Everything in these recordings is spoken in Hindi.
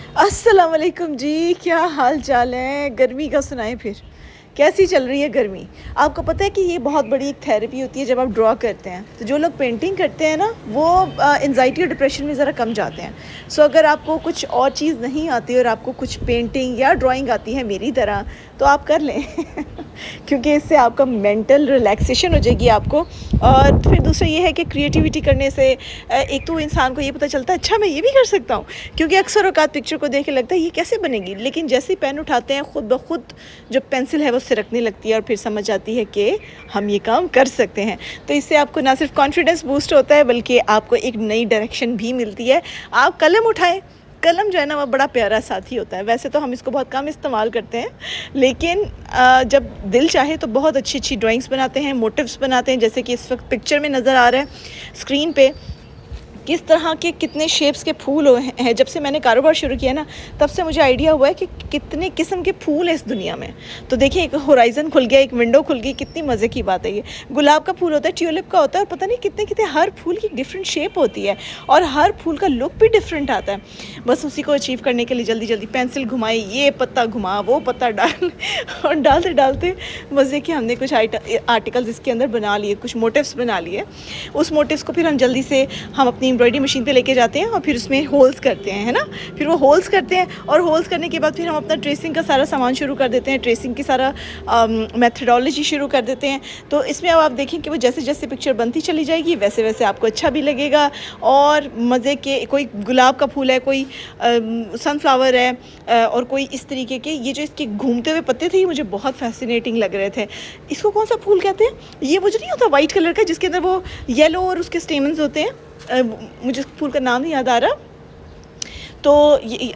अस्सलाम वालेकुम जी, क्या हाल चाल है। गर्मी का सुनाएं फिर कैसी चल रही है गर्मी। आपको पता है कि ये बहुत बड़ी एक थेरेपी होती है जब आप ड्रॉ करते हैं। तो जो लोग पेंटिंग करते हैं ना वो एंजाइटी और डिप्रेशन में ज़रा कम जाते हैं। सो अगर आपको कुछ और चीज़ नहीं आती और आपको कुछ पेंटिंग या ड्राइंग आती है मेरी तरह तो आप कर लें क्योंकि इससे आपका मेंटल रिलैक्सेशन हो जाएगी आपको। और फिर दूसरा ये है कि क्रिएटिविटी करने से एक तो इंसान को ये पता चलता है अच्छा मैं ये भी कर सकता हूँ। क्योंकि अक्सर औकात पिक्चर को देख के लगता है ये कैसे बनेगी, लेकिन जैसे ही पेन उठाते हैं खुद ब खुद जो पेंसिल है वो सिरकने लगती है और फिर समझ आती है कि हम ये काम कर सकते हैं। तो इससे आपको ना सिर्फ कॉन्फिडेंस बूस्ट होता है बल्कि आपको एक नई डायरेक्शन भी मिलती है। आप कलम उठाएं, कलम जो है ना वो बड़ा प्यारा साथी होता है। वैसे तो हम इसको बहुत कम इस्तेमाल करते हैं, लेकिन जब दिल चाहे तो बहुत अच्छी अच्छी ड्राइंग्स बनाते हैं, मोटिव्स बनाते हैं। जैसे कि इस वक्त पिक्चर में नज़र आ रहा है स्क्रीन पे किस तरह के कितने शेप्स के फूल हैं। जब से मैंने कारोबार शुरू किया ना तब से मुझे आइडिया हुआ है कि कितने किस्म के फूल हैं इस दुनिया में। तो देखिए एक होराइज़न खुल गया, एक विंडो खुल गई, कितनी मज़े की बात है। ये गुलाब का फूल होता है, ट्यूलिप का होता है, और पता नहीं कितने कितने हर फूल की डिफरेंट शेप होती है और हर फूल का लुक भी डिफरेंट आता है। बस उसी को अचीव करने के लिए जल्दी जल्दी पेंसिल घुमाई, ये पत्ता घुमा, वो पत्ता डाल और डालते डालते मज़े के हमने कुछ आर्टिकल्स इसके अंदर बना लिए, कुछ मोटिव्स बना लिए। उस मोटिव्स को फिर हम जल्दी से हम अपनी एम्ब्रॉयडरी मशीन पे लेके जाते हैं और फिर उसमें होल्स करते हैं, है ना। फिर वो होल्स करते हैं और होल्स करने के बाद फिर हम अपना ट्रेसिंग का सारा सामान शुरू कर देते हैं, ट्रेसिंग की सारा मेथडोलॉजी शुरू कर देते हैं। तो इसमें अब आप देखें कि वो जैसे जैसे पिक्चर बनती चली जाएगी वैसे वैसे आपको अच्छा भी लगेगा और मज़े के। कोई गुलाब का फूल है, कोई सनफ्लावर है और कोई इस तरीके के। ये जो इसके घूमते हुए पत्ते थे ये मुझे बहुत फैसिनेटिंग लग रहे थे। इसको कौन सा फूल कहते हैं? ये वो जो नहीं होता वाइट कलर का जिसके अंदर वो येलो और उसके स्टेमन्स होते हैं, मुझे फूल का नाम नहीं याद आ रहा। तो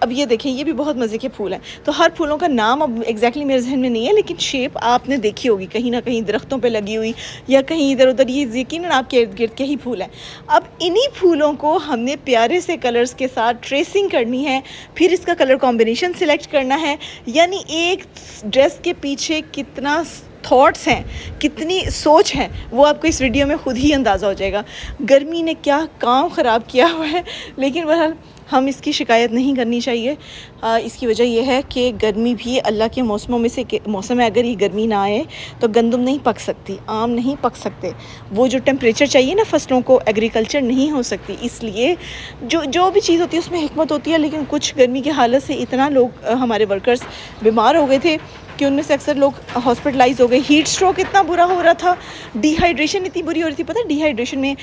अब ये देखें ये भी बहुत मज़े के फूल हैं। तो हर फूलों का नाम अब एग्जैक्टली मेरे जहन में नहीं है, लेकिन शेप आपने देखी होगी कहीं ना कहीं दरख्तों पे लगी हुई या कहीं इधर उधर। ये यकीनन आपके इर्द गिर्द के ही फूल हैं। अब इन्हीं फूलों को हमने प्यारे से कलर्स के साथ ट्रेसिंग करनी है, फिर इसका कलर कॉम्बिनेशन सिलेक्ट करना है। यानी एक ड्रेस के पीछे कितना थॉट्स हैं, कितनी सोच है, वो आपको इस वीडियो में खुद ही अंदाज़ा हो जाएगा। गर्मी ने क्या काम ख़राब किया हुआ है, लेकिन बहरहाल हम इसकी शिकायत नहीं करनी चाहिए। इसकी वजह यह है कि गर्मी भी अल्लाह के मौसमों में से मौसम है। अगर ये गर्मी ना आए तो गंदम नहीं पक सकती, आम नहीं पक सकते। वो जो टेम्परेचर चाहिए ना फसलों को, एग्रीकल्चर नहीं हो सकती। इसलिए जो भी चीज़ होती है उसमें हिकमत होती है। लेकिन कुछ गर्मी की हालत से इतना लोग हमारे वर्कर्स बीमार हो गए थे कि उनमें से अक्सर लोग हॉस्पिटलाइज हो गए। हीट स्ट्रोक इतना बुरा हो रहा था, डिहाइड्रेशन इतनी बुरी हो रही थी। पता है डिहाइड्रेशन में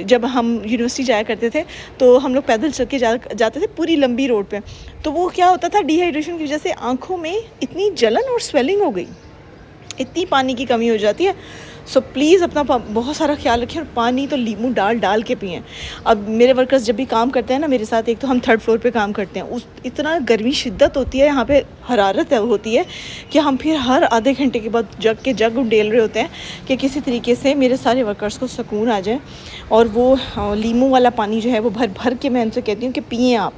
जब हम यूनिवर्सिटी जाया करते थे तो हम लोग पैदल चल के जाते थे पूरी लंबी रोड पे। तो वो क्या होता था, डिहाइड्रेशन की वजह से आँखों में इतनी जलन और स्वेलिंग हो गई, इतनी पानी की कमी हो जाती है। सो प्लीज़ अपना बहुत सारा ख्याल रखें और पानी तो लीमू डाल के पिएं। अब मेरे वर्कर्स जब भी काम करते हैं ना मेरे साथ, एक तो हम 3rd फ्लोर पे काम करते हैं, उस इतना गर्मी शिद्दत होती है यहाँ पे, हरारत होती है कि हम फिर हर आधे घंटे के बाद जग उंडेल रहे होते हैं कि किसी तरीके से मेरे सारे वर्कर्स को सुकून आ जाए। और वो लीमू वाला पानी जो है वो भर भर के मैं उनसे कहती हूँ कि पिएँ, आप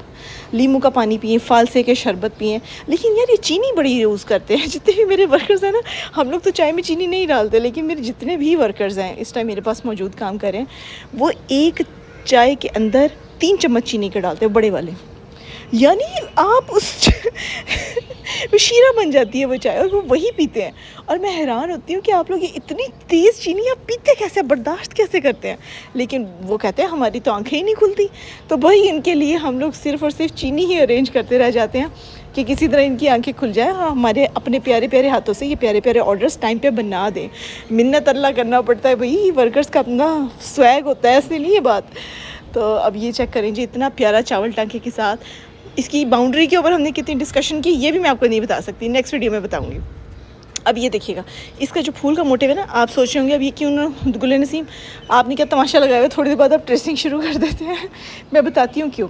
लीमू का पानी पिएँ, फालसे के शरबत पिएँ। लेकिन यार ये चीनी बड़ी यूज़ करते हैं जितने भी मेरे वर्कर्स हैं ना। हम लोग तो चाय में चीनी नहीं डालते, लेकिन मेरे जितने भी वर्कर्स हैं इस टाइम मेरे पास मौजूद काम कर रहे हैं, वो एक चाय के अंदर 3 चम्मच चीनी के डालते हैं, बड़े वाले। यानी आप उस शीरा बन जाती है वो चाय और वो वही पीते हैं। और मैं हैरान होती हूँ कि आप लोग ये इतनी तेज़ चीनी आप पीते कैसे, बर्दाश्त कैसे करते हैं। लेकिन वो कहते हैं हमारी तो आंखें ही नहीं खुलती। तो भाई इनके लिए हम लोग सिर्फ़ और सिर्फ चीनी ही अरेंज करते रह जाते हैं कि किसी तरह इनकी आंखें खुल जाए और हमारे अपने प्यारे प्यारे हाथों से ये प्यारे प्यारे ऑर्डर्स टाइम पे बना दें। मिन्नत अल्लाह करना पड़ता है भाई, वर्कर्स का अपना स्वैग होता है, ऐसे नहीं ये बात। तो अब ये चेक करें जी, इतना प्यारा चावल टांके के साथ। इसकी बाउंड्री के ऊपर हमने कितनी डिस्कशन की ये भी मैं आपको नहीं बता सकती, नेक्स्ट वीडियो में बताऊँगी। अब ये देखिएगा इसका जो फूल का मोटिव है ना, आप सोच रहे होंगे अब ये क्यों ना गुले नसीम आपने क्या तमाशा लगाया हुआ, थोड़ी देर बाद आप ट्रेसिंग शुरू कर देते हैं। मैं बताती हूँ क्यों।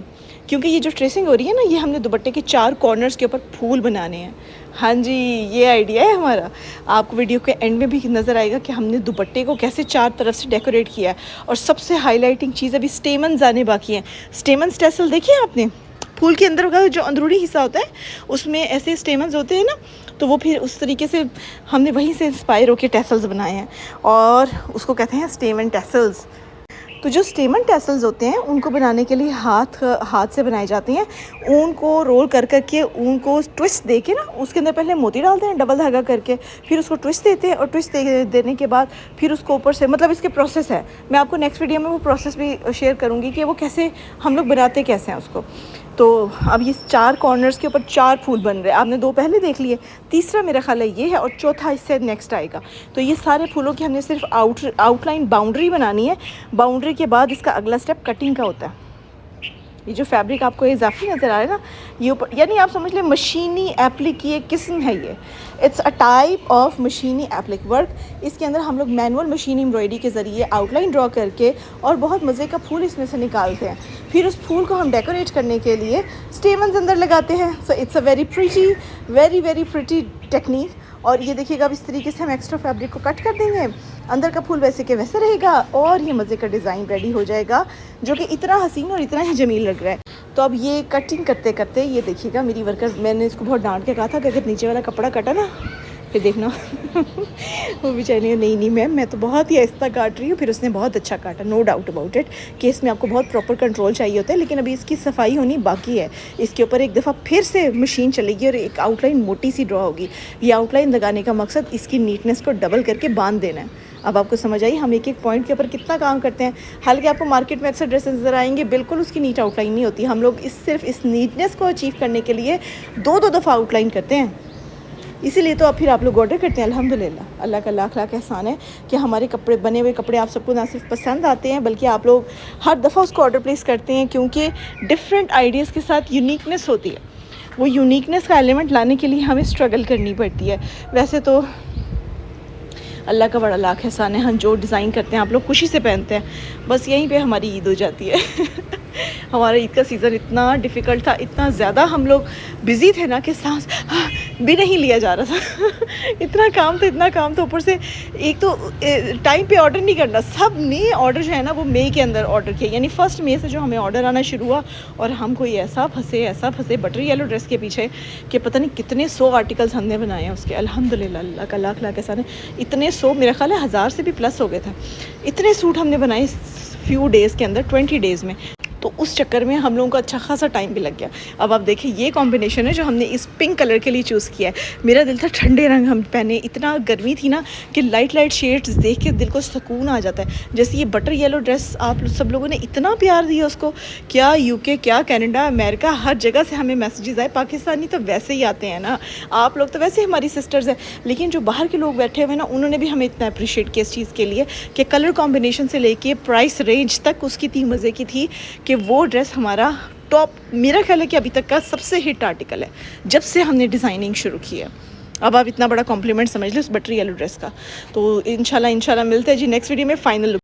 क्योंकि ये जो ट्रेसिंग हो रही है ना, ये हमने दुपट्टे के 4 कॉर्नर्स के ऊपर फूल बनाने हैं। हाँ जी, ये आइडिया है हमारा। आपको वीडियो के एंड में भी नज़र आएगा कि हमने दुपट्टे को कैसे 4 तरफ से डेकोरेट किया है। और सबसे हाईलाइटिंग चीज़, अभी स्टेमन्स आने बाकी हैं। स्टेमन्स टैसल देखिए आपने, फूल के अंदर का जो अंदरूनी हिस्सा होता है उसमें ऐसे स्टेमन्स होते हैं ना, तो वो फिर उस तरीके से हमने वहीं से इंस्पायर होकर टैसल्स बनाए हैं और उसको कहते हैं स्टेमन टैसल्स। तो जो स्टेमन टैसल्स होते हैं उनको बनाने के लिए हाथ से बनाए जाते हैं। ऊन को रोल कर करके ऊन को ट्विस्ट दे के ना उसके अंदर पहले मोती डालते हैं डबल धागा करके, फिर उसको ट्विस्ट देते हैं और ट्विस्ट देने के बाद फिर उसको ऊपर से, मतलब इसके प्रोसेस है, मैं आपको नेक्स्ट वीडियो में वो प्रोसेस भी शेयर करूँगी कि वो कैसे हम लोग बनाते कैसे हैं उसको। तो अब ये 4 कॉर्नर्स के ऊपर 4 फूल बन रहे हैं। आपने 2 पहले देख लिए, तीसरा मेरा ख्याल है ये है और चौथा इससे नेक्स्ट आएगा। तो ये सारे फूलों की हमने सिर्फ आउटलाइन बाउंड्री बनानी है। बाउंड्री के बाद इसका अगला स्टेप कटिंग का होता है। ये जो फैब्रिक आपको इजाफी नज़र आ रहा है ना, ये ऊपर, यानी आप समझ लें मशीनी एप्लिक की एक किस्म है ये। इट्स अ टाइप ऑफ मशीनी एप्लिक वर्क। इसके अंदर हम लोग मैनुअल मशीन एम्ब्रॉयडरी के ज़रिए आउटलाइन ड्रॉ करके और बहुत मज़े का फूल इसमें से निकालते हैं। फिर उस फूल को हम डेकोरेट करने के लिए स्टेमन्स अंदर लगाते हैं। So it's a very pretty technique. और ये देखिएगा अब इस तरीके से हम एक्स्ट्रा फैब्रिक को कट कर देंगे, अंदर का फूल वैसे के वैसे रहेगा और ये मज़े का डिज़ाइन रेडी हो जाएगा जो कि इतना हसीन और इतना ही जमील लग रहा है। तो अब ये कटिंग करते करते ये देखिएगा मेरी वर्कर, मैंने इसको बहुत डांट के कहा था कि अगर नीचे वाला कपड़ा कटा ना फिर देखना वो बेचारी नहीं मैम मैं तो बहुत ही आहिस्ता काट रही हूँ। फिर उसने बहुत अच्छा काटा, नो डाउट अबाउट इट कि इसमें आपको बहुत प्रॉपर कंट्रोल चाहिए होता है, लेकिन अभी इसकी सफाई होनी बाकी है। इसके ऊपर एक दफ़ा फिर से मशीन चलेगी और एक आउटलाइन मोटी सी ड्रॉ होगी। ये आउटलाइन लगाने का मकसद इसकी नीटनेस को डबल करके बांध देना है। अब आपको समझ आई हम एक एक पॉइंट के ऊपर कितना काम करते हैं। हालांकि आपको मार्केट में अक्सर ड्रेसेस नज़र आएंगे बिल्कुल उसकी नीट आउटलाइन नहीं होती। हम लोग सिर्फ इस नीटनेस को अचीव करने के लिए 2-2 दफ़ा आउटलाइन करते हैं। इसीलिए तो अब फिर आप लोग ऑर्डर करते हैं। अल्हम्दुलिल्लाह अल्लाह का लाख लाख एहसान है कि हमारे कपड़े, बने हुए कपड़े आप सबको ना सिर्फ पसंद आते हैं बल्कि आप लोग हर दफ़ा उसको ऑर्डर प्लेस करते हैं, क्योंकि डिफरेंट आइडियाज़ के साथ यूनिकनेस होती है। वो यूनिकनेस का एलिमेंट लाने के लिए हमें स्ट्रगल करनी पड़ती है। वैसे तो अल्लाह का बड़ा लाख एहसान है, हम जो डिज़ाइन करते हैं आप लोग खुशी से पहनते हैं। बस यहीं पे हमारी ईद हो जाती है हमारा ईद का सीज़न इतना डिफ़िकल्ट था, इतना ज़्यादा हम लोग बिज़ी थे ना कि सांस भी नहीं लिया जा रहा था इतना काम था। ऊपर से एक तो टाइम पे ऑर्डर नहीं करना, सब ने ऑर्डर जो है ना वो मई के अंदर ऑर्डर किया, यानी 1 मई से जो हमें ऑर्डर आना शुरू हुआ। और हम कोई ऐसा फंसे बटर येलो ड्रेस के पीछे कि पता नहीं कितने 100 आर्टिकल्स हमने बनाए हैं उसके। अल्हम्दुलिल्लाह अल्लाह का लाख लाख एहसान है, इतने 100 मेरा ख्याल है 1000 से भी प्लस हो गए थे। इतने सूट हमने बनाए फ्यू डेज़ के अंदर, 20 डेज़ में। तो उस चक्कर में हम लोगों को अच्छा खासा टाइम भी लग गया। अब आप देखिए ये कॉम्बिनेशन है जो हमने इस पिंक कलर के लिए चूज़ किया है। मेरा दिल था ठंडे रंग हम पहने, इतना गर्मी थी ना कि लाइट शेड्स देख के दिल को सुकून आ जाता है। जैसे ये बटर येलो ड्रेस आप सब लोगों ने इतना प्यार दिया उसको, क्या यूके, क्या कनाडा, अमेरिका, हर जगह से हमें मैसेजेस आए। पाकिस्तानी तो वैसे ही आते हैं ना, आप लोग तो वैसे हमारी सिस्टर्स हैं, लेकिन जो बाहर के लोग बैठे हुए ना उन्होंने भी हमें इतना अप्रिशिएट किया इस चीज़ के लिए कि कलर कॉम्बिनेशन से लेके प्राइस रेंज तक उसकी इतनी मज़े की थी कि वो ड्रेस हमारा टॉप, मेरा ख्याल है कि अभी तक का सबसे हिट आर्टिकल है जब से हमने डिज़ाइनिंग शुरू की है। अब आप इतना बड़ा कॉम्प्लीमेंट समझ लो उस बटर येलो ड्रेस का। तो इंशाल्लाह मिलते हैं जी नेक्स्ट वीडियो में फाइनल लुक।